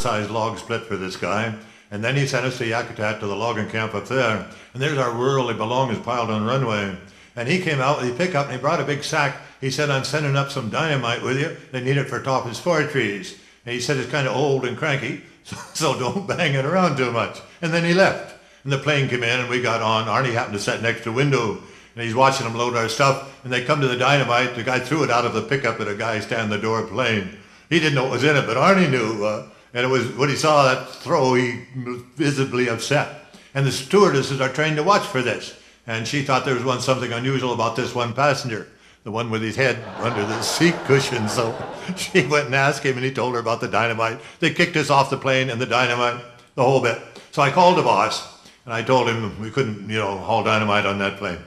sized log split for this guy. And then he sent us to Yakutat to the logging camp up there. And there's our worldly belongings piled on the runway. And he came out, he picked up and he brought a big sack. He said, I'm sending up some dynamite with you. They need it for topping spore trees. And he said it's kind of old and cranky, so don't bang it around too much. And then he left. And the plane came in and we got on. Arnie happened to sit next to the window. And he's watching them load our stuff. And they come to the dynamite. The guy threw it out of the pickup at a guy standing at the door of the plane. He didn't know what was in it, but Arnie knew. And it was when he saw that throw, he was visibly upset. And the stewardesses are trained to watch for this. And she thought there was something unusual about this one passenger, the one with his head under the seat cushion. So she went and asked him, and he told her about the dynamite. They kicked us off the plane and the dynamite, the whole bit. So I called the boss, and I told him we couldn't, haul dynamite on that plane.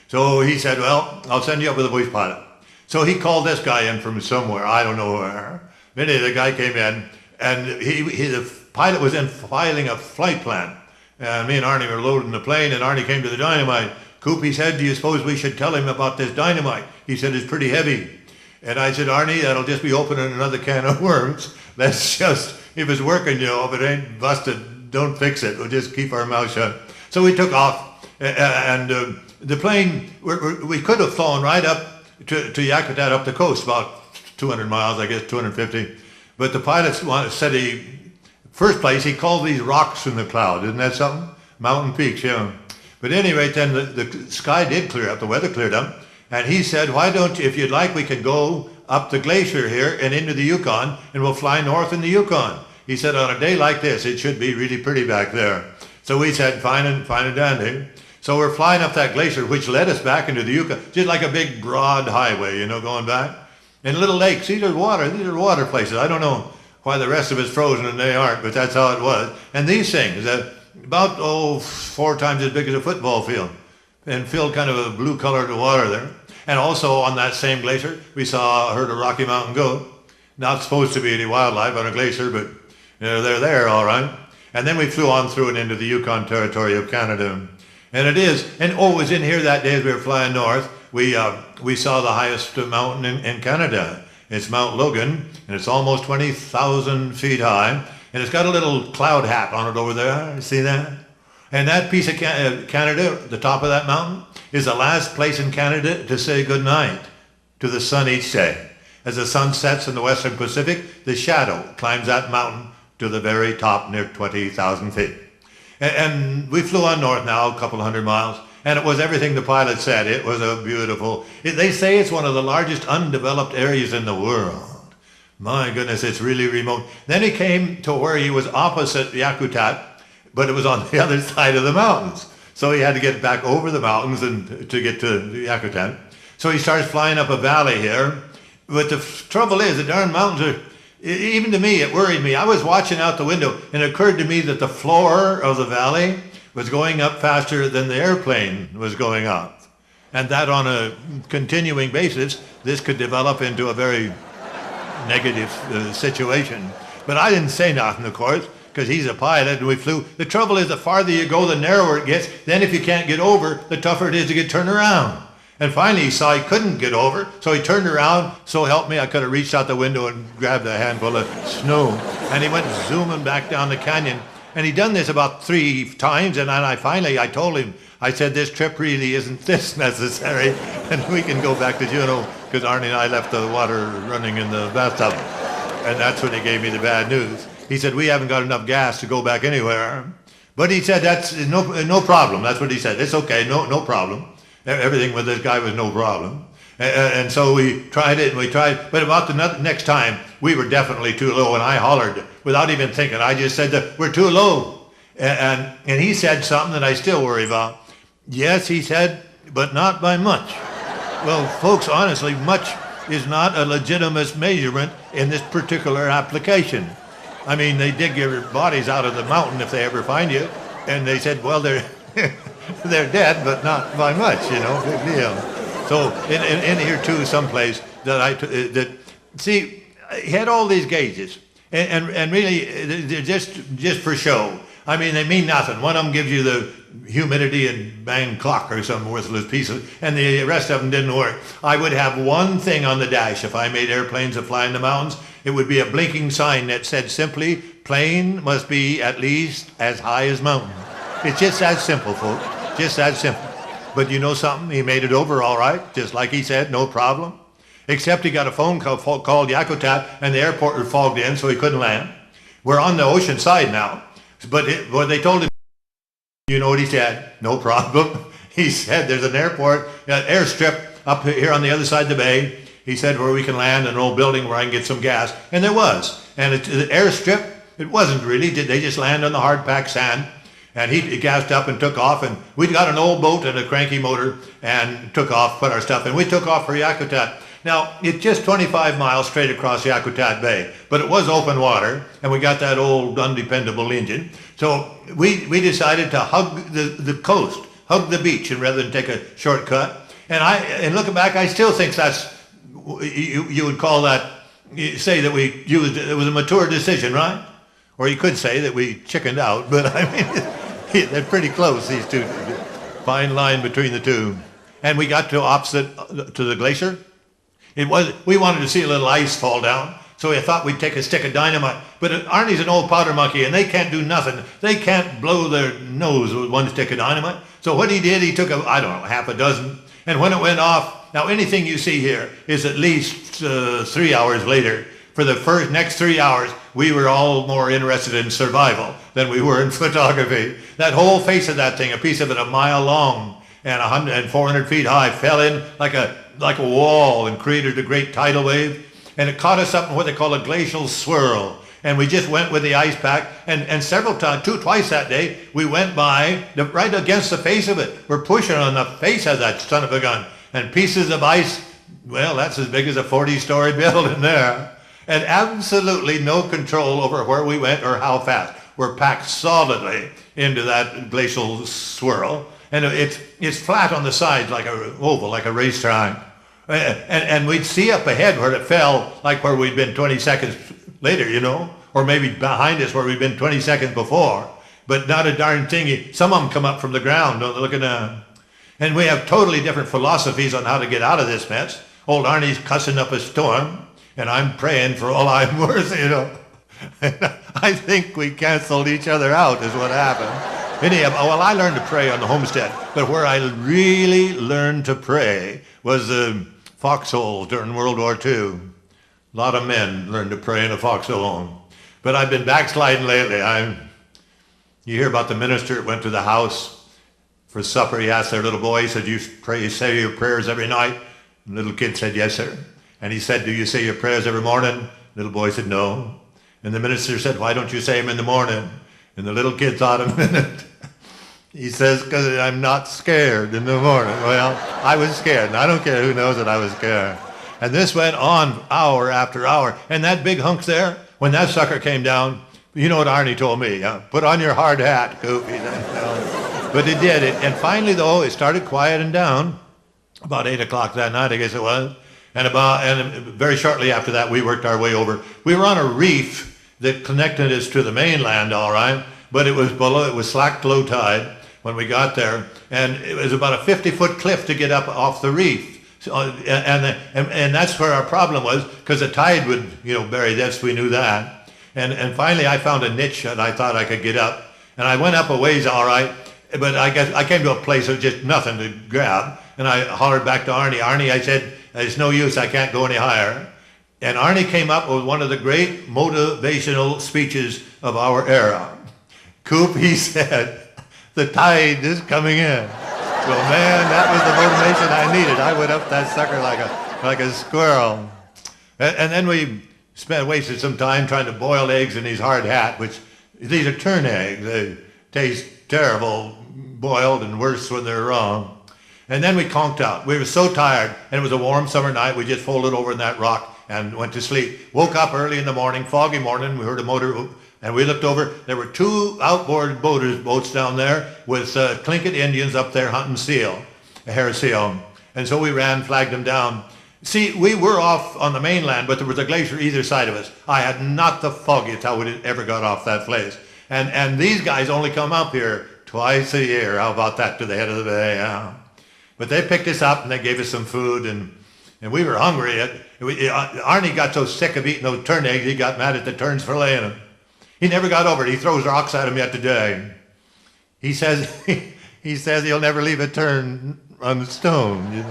So he said, well, I'll send you up with a bush pilot. So he called this guy in from somewhere, I don't know where. Anyway, the guy came in, and the pilot was in filing a flight plan. And me and Arnie were loading the plane, and Arnie came to the dynamite. Coop, he said, do you suppose we should tell him about this dynamite? He said, it's pretty heavy. And I said, Arnie, that'll just be opening another can of worms. Let's just, if it's working, if it ain't busted, don't fix it. We'll just keep our mouth shut. So we took off, and the plane, we could have flown right up to Yakutat up the coast, about 200 miles, I guess, 250. But the pilot said first place, he called these rocks in the cloud. Isn't that something? Mountain peaks, yeah. But at any rate, then the sky did clear up, the weather cleared up. And he said, why don't you, if you'd like, we could go up the glacier here and into the Yukon, and we'll fly north in the Yukon. He said, on a day like this, it should be really pretty back there. So we said, fine and dandy. So we're flying up that glacier, which led us back into the Yukon, just like a big, broad highway, going back. And little lakes, these are water places. I don't know why the rest of it's frozen and they aren't, but that's how it was. And these things, about 4 times as big as a football field, and filled kind of a blue-colored water there. And also on that same glacier, we saw a herd of Rocky Mountain goat. Not supposed to be any wildlife on a glacier, but they're there all right. And then we flew on through and into the Yukon Territory of Canada. And it was in here that day as we were flying north, we saw the highest mountain in Canada. It's Mount Logan, and it's almost 20,000 feet high. And it's got a little cloud hat on it over there. You see that? And that piece of Canada, the top of that mountain, is the last place in Canada to say goodnight to the sun each day. As the sun sets in the western Pacific, the shadow climbs that mountain to the very top near 20,000 feet. And we flew on north now, a couple 100 miles, and it was everything the pilot said. It was a beautiful, they say it's one of the largest undeveloped areas in the world. My goodness, it's really remote. Then he came to where he was opposite Yakutat, but it was on the other side of the mountains. So he had to get back over the mountains and to get to Yakutat. So he starts flying up a valley here. But the trouble is, the darn mountains are, even to me, it worried me. I was watching out the window, and it occurred to me that the floor of the valley was going up faster than the airplane was going up. And that on a continuing basis, this could develop into a very negative situation. But I didn't say nothing, of course, because he's a pilot and we flew. The trouble is, the farther you go, the narrower it gets. Then if you can't get over, the tougher it is to get turned around. And finally he saw he couldn't get over, so he turned around. So help me, I could have reached out the window and grabbed a handful of snow. And he went zooming back down the canyon. And he'd done this about 3 times, and then I told him, I said, this trip really isn't this necessary, and we can go back to Juneau, because Arnie and I left the water running in the bathtub. And that's when he gave me the bad news. He said, we haven't got enough gas to go back anywhere. But he said, that's no problem. That's what he said. It's okay, no problem. Everything with this guy was no problem. And so we tried it, and we tried, but about the next time, we were definitely too low, and I hollered without even thinking. I just said that we're too low. And he said something that I still worry about. Yes, he said, but not by much. Well, folks, honestly, much is not a legitimate measurement in this particular application. I mean, they dig your bodies out of the mountain if they ever find you, and they said, well, they're they're dead, but not by much, big deal. So in here too, someplace that see, he had all these gauges, and really they're just for show. I mean, they mean nothing. One of them gives you the humidity and bang clock or some worthless piece and the rest of them didn't work. I would have one thing on the dash if I made airplanes that fly in the mountains, it would be a blinking sign that said simply, plane must be at least as high as mountain. It's just that simple, folks. Just that simple. But you know something? He made it over all right, just like he said, no problem. Except he got a phone call called Yakutat, and the airport was fogged in, so he couldn't land. We're on the ocean side now. But they told him, you know what he said? No problem. He said there's an airport, an airstrip up here on the other side of the bay. He said where we can land in an old building where I can get some gas. And there was. And the airstrip, it wasn't really. They just land on the hard-packed sand. And he gassed up and took off. And we got an old boat and a cranky motor and took off, put our stuff in. We took off for Yakutat. Now, it's just 25 miles straight across Yakutat Bay, but it was open water, and we got that old undependable engine. So we decided to hug the coast, hug the beach, and rather than take a shortcut. And looking back, I still think that's, you would call that, say that it was a mature decision, right? Or you could say that we chickened out, but I mean, they're pretty close, these two. Fine line between the two. And we got to opposite to the glacier. We wanted to see a little ice fall down, so we thought we'd take a stick of dynamite. But Arnie's an old powder monkey, and they can't do nothing. They can't blow their nose with one stick of dynamite. So what he did, he took, half a dozen, and when it went off, now anything you see here is at least 3 hours later. For the next 3 hours, we were all more interested in survival than we were in photography. That whole face of that thing, a piece of it a mile long and 400 feet high, fell in like a wall and created a great tidal wave. And it caught us up in what they call a glacial swirl. And we just went with the ice pack. And several times, twice that day, we went by right against the face of it. We're pushing on the face of that son of a gun. And pieces of ice, well, that's as big as a 40-story building there. And absolutely no control over where we went or how fast. We're packed solidly into that glacial swirl. And it's flat on the sides like an oval, like a racetrack. And we'd see up ahead where it fell, like where we'd been 20 seconds later, you know, or maybe behind us where we'd been 20 seconds before. But not a darn thing. Some of them come up from the ground, looking down. And we have totally different philosophies on how to get out of this mess. Old Arnie's cussing up a storm, and I'm praying for all I'm worth, you know. I think we canceled each other out is what happened. Anyhow, well, I learned to pray on the homestead, but where I really learned to pray was the foxholes during World War II. A lot of men learned to pray in a foxhole. But I've been backsliding lately. You hear about the minister that went to the house for supper. He asked their little boy, he said, "You say your prayers every night?" And the little kid said, "Yes, sir." And he said, "Do you say your prayers every morning?" The little boy said, "No." And the minister said, "Why don't you say them in the morning?" And the little kid thought a minute. He says, "Because I'm not scared in the morning." Well, I was scared, and I don't care who knows that I was scared. And this went on hour after hour. And that big hunk there, when that sucker came down, you know what Arnie told me, put on your hard hat, Goofy. But it did. And finally, though, it started quieting down about 8 o'clock that night, I guess it was. And very shortly after that, we worked our way over. We were on a reef that connected us to the mainland, all right, but it was slack low tide when we got there, and it was about a 50-foot cliff to get up off the reef. So, and that's where our problem was, because the tide would, bury this, we knew that. And finally I found a niche that I thought I could get up, and I went up a ways all right, but I guess I came to a place of just nothing to grab, and I hollered back to Arnie. Arnie, I said, "There's no use, I can't go any higher." And Arnie came up with one of the great motivational speeches of our era. Coop, he said, "The tide is coming in." So man, that was the motivation I needed. I went up that sucker like a squirrel. And then we wasted some time trying to boil eggs in these hard hat, which these are turn eggs. They taste terrible boiled and worse when they're raw. And then we conked out. We were so tired, and it was a warm summer night. We just folded over in that rock and went to sleep. Woke up early in the morning, foggy morning. We heard a motor, and we looked over. There were 2 outboard boats down there with Tlingit Indians up there hunting seal, a hair seal. And so we ran, flagged them down. See, we were off on the mainland, but there was a glacier either side of us. I had not the foggiest how we ever got off that place. And these guys only come up here twice a year. How about that, to the head of the bay? Yeah. But they picked us up and they gave us some food, and we were hungry. Arnie got so sick of eating those tern eggs, he got mad at the terns for laying them. He never got over it. He throws rocks at them yet today. He says he says he'll never leave a tern on the stone.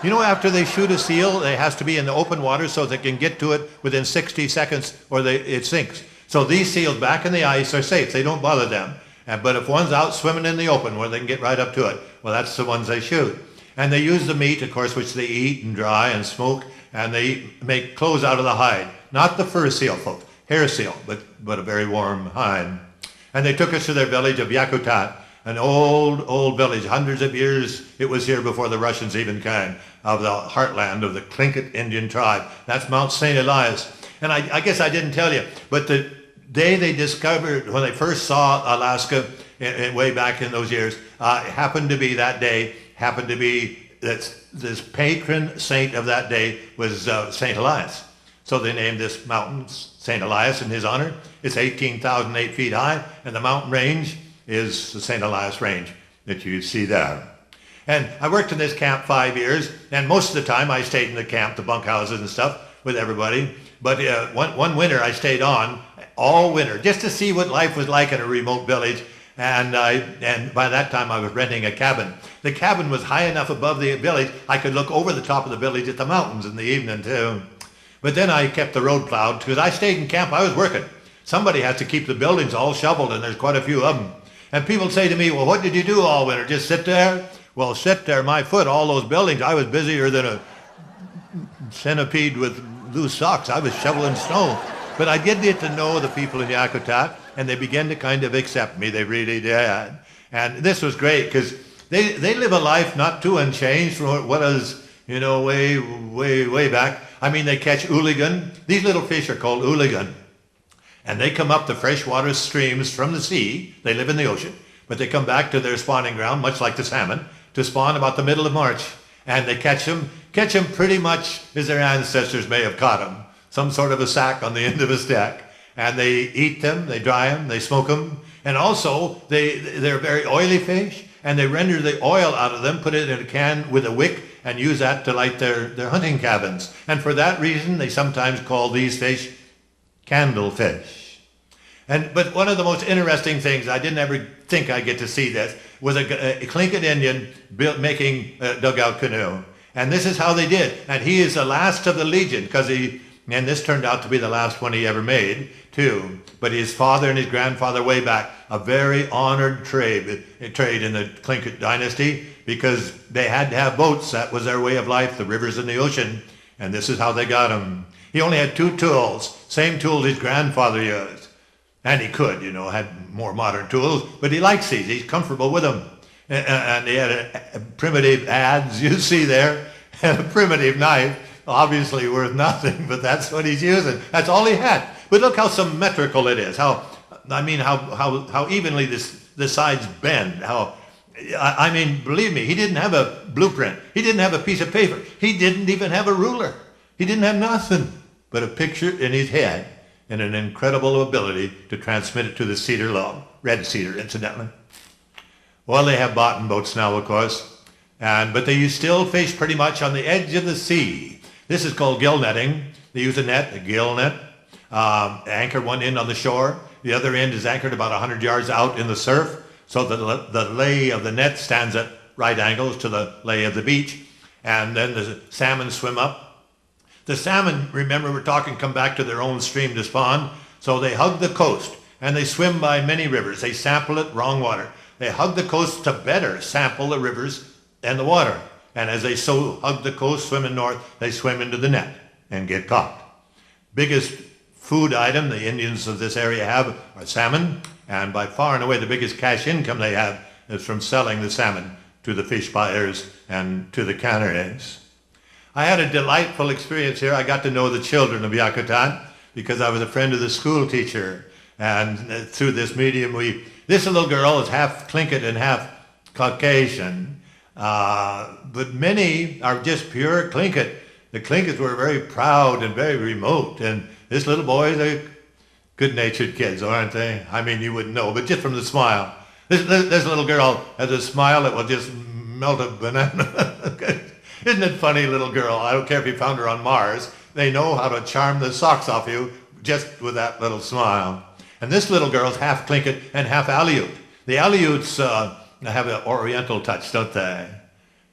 After they shoot a seal, it has to be in the open water so they can get to it within 60 seconds or it sinks. So these seals back in the ice are safe. They don't bother them. But if one's out swimming in the open where they can get right up to it, well, that's the ones they shoot. And they use the meat, of course, which they eat and dry and smoke, and they make clothes out of the hide. Not the fur seal, folks, hair seal, but a very warm hide. And they took us to their village of Yakutat, an old village, hundreds of years it was here before the Russians even came, of the heartland of the Tlingit Indian tribe. That's Mount St. Elias. And I guess I didn't tell you, but the day they discovered, when they first saw Alaska way back in those years, happened to be that this patron saint of that day was St. Elias. So they named this mountain St. Elias in his honor. It's 18,008 feet high, and the mountain range is the St. Elias Range that you see there. And I worked in this camp 5 years, and most of the time I stayed in the camp, the bunkhouses and stuff, with everybody. But one winter I stayed on all winter just to see what life was like in a remote village. And by that time I was renting a cabin. The cabin was high enough above the village I could look over the top of the village at the mountains in the evening too. But then I kept the road plowed because I stayed in camp. I was working. Somebody has to keep the buildings all shoveled, and there's quite a few of them. And people say to me, well, what did you do all winter? Just sit there? Well, sit there, my foot, all those buildings. I was busier than a centipede with loose socks. I was shoveling snow. But I did get to know the people in Yakutat, and they began to kind of accept me. They really did. And this was great because they live a life not too unchanged from what is, way back. I mean, they catch ooligan. These little fish are called ooligan. And they come up the freshwater streams from the sea. They live in the ocean. But they come back to their spawning ground, much like the salmon, to spawn about the middle of March. And they catch them pretty much as their ancestors may have caught them. Some sort of a sack on the end of a stick. And they eat them, they dry them, they smoke them. And also, they're very oily fish. And they render the oil out of them, put it in a can with a wick, and use that to light their hunting cabins. And for that reason, they sometimes call these fish candlefish. But one of the most interesting things, I didn't ever think I'd get to see this, was a Tlingit Indian making a dugout canoe. And this is how they did. And he is the last of the Legion, and this turned out to be the last one he ever made, too. But his father and his grandfather way back, a very honored trade in the Tlingit dynasty, because they had to have boats. That was their way of life, the rivers and the ocean. And this is how they got them. He only had 2 tools, same tools his grandfather used. And he could, had more modern tools, but he likes these. He's comfortable with them. And he had a primitive adze, you see there, and a primitive knife, obviously worth nothing, but that's what he's using. That's all he had. But look how symmetrical it is. How evenly the sides bend. Believe me, he didn't have a blueprint. He didn't have a piece of paper. He didn't even have a ruler. He didn't have nothing but a picture in his head and an incredible ability to transmit it to the cedar log, red cedar, incidentally. Well, they have bottom boats now, of course, but they still fish pretty much on the edge of the sea. This is called gill netting. They use a gill net, anchor one end on the shore. The other end is anchored about 100 yards out in the surf, so that the lay of the net stands at right angles to the lay of the beach. And then the salmon swim up. The salmon, remember we're talking, come back to their own stream to spawn. So they hug the coast, and they swim by many rivers. They sample it, wrong water. They hug the coast to better sample the rivers and the water. And as they hug the coast, swimming north, they swim into the net and get caught. Biggest food item the Indians of this area have are salmon, and by far and away the biggest cash income they have is from selling the salmon to the fish buyers and to the canneries. I had a delightful experience here. I got to know the children of Yakutat because I was a friend of the school teacher. And through this medium, this little girl is half Tlingit and half Caucasian. But many are just pure Tlingit. The Tlingits were very proud and very remote. And this little boy, they're good-natured kids, aren't they? I mean, you wouldn't know, but just from the smile. This little girl has a smile that will just melt a banana. Isn't it funny, little girl? I don't care if you found her on Mars. They know how to charm the socks off you just with that little smile. And this little girl's half Tlingit and half Aleut. The Aleuts have an oriental touch, don't they?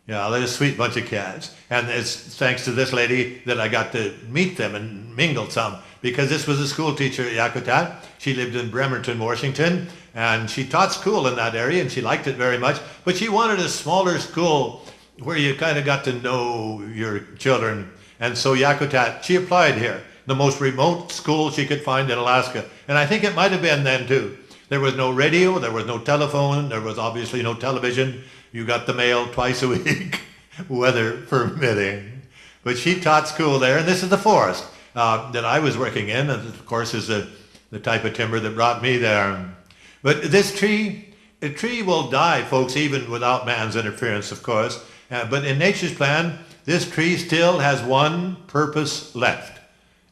Yeah, they're a sweet bunch of cats. And it's thanks to this lady that I got to meet them and mingle some, because this was a school teacher at Yakutat. She lived in Bremerton, Washington, and she taught school in that area, and she liked it very much. But she wanted a smaller school where you kind of got to know your children. And so Yakutat, she applied here, the most remote school she could find in Alaska. And I think it might have been then too. There was no radio, there was no telephone, there was obviously no television. You got the mail twice a week, weather permitting. But she taught school there, and this is the forest that I was working in, and of course is the type of timber that brought me there. But this tree, a tree will die, folks, even without man's interference, of course. But in nature's plan, this tree still has one purpose left.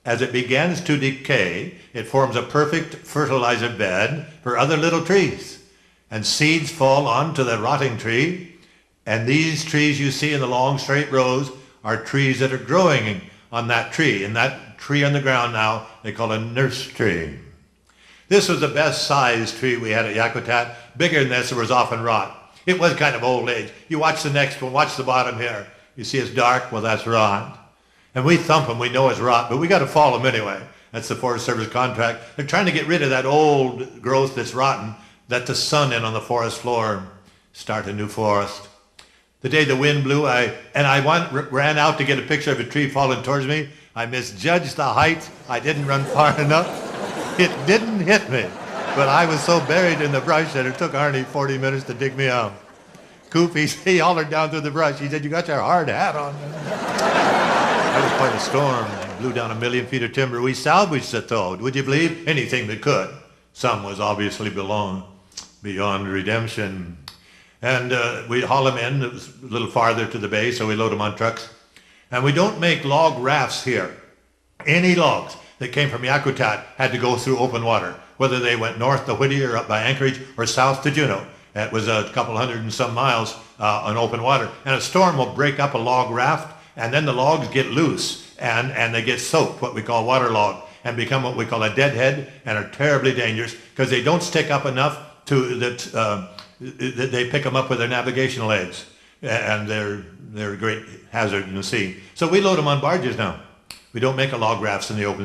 As it begins to decay, it forms a perfect fertilizer bed for other little trees. And seeds fall onto the rotting tree. And these trees you see in the long straight rows are trees that are growing on that tree. And that tree on the ground now, they call a nurse tree. This was the best sized tree we had at Yakutat. Bigger than this, it was often rot. It was kind of old age. You watch the next one, watch the bottom here. You see it's dark, well that's rot. And we thump them, we know it's rot, but we got to fall them anyway. That's the Forest Service contract. They're trying to get rid of that old growth that's rotten, let the sun in on the forest floor, start a new forest. The day the wind blew, I ran out to get a picture of a tree falling towards me. I misjudged the height. I didn't run far enough. It didn't hit me, but I was so buried in the brush that it took Arnie 40 minutes to dig me out. Coop, he hollered down through the brush. He said, "You got your hard hat on." That was quite a storm. It blew down 1 million feet of timber. We salvaged it, though. Would you believe? Anything that could. Some was obviously beyond redemption. And we haul them in. It was a little farther to the bay, so we load them on trucks. And we don't make log rafts here. Any logs that came from Yakutat had to go through open water, whether they went north to Whittier up by Anchorage or south to Juneau. It was a couple hundred and some miles on open water. And a storm will break up a log raft, and then the logs get loose, and they get soaked, what we call waterlogged, and become what we call a deadhead, and are terribly dangerous because they don't stick up enough that they pick them up with their navigational aids, and they're a great hazard in the sea. So we load them on barges now. We don't make a log rafts in the open sea.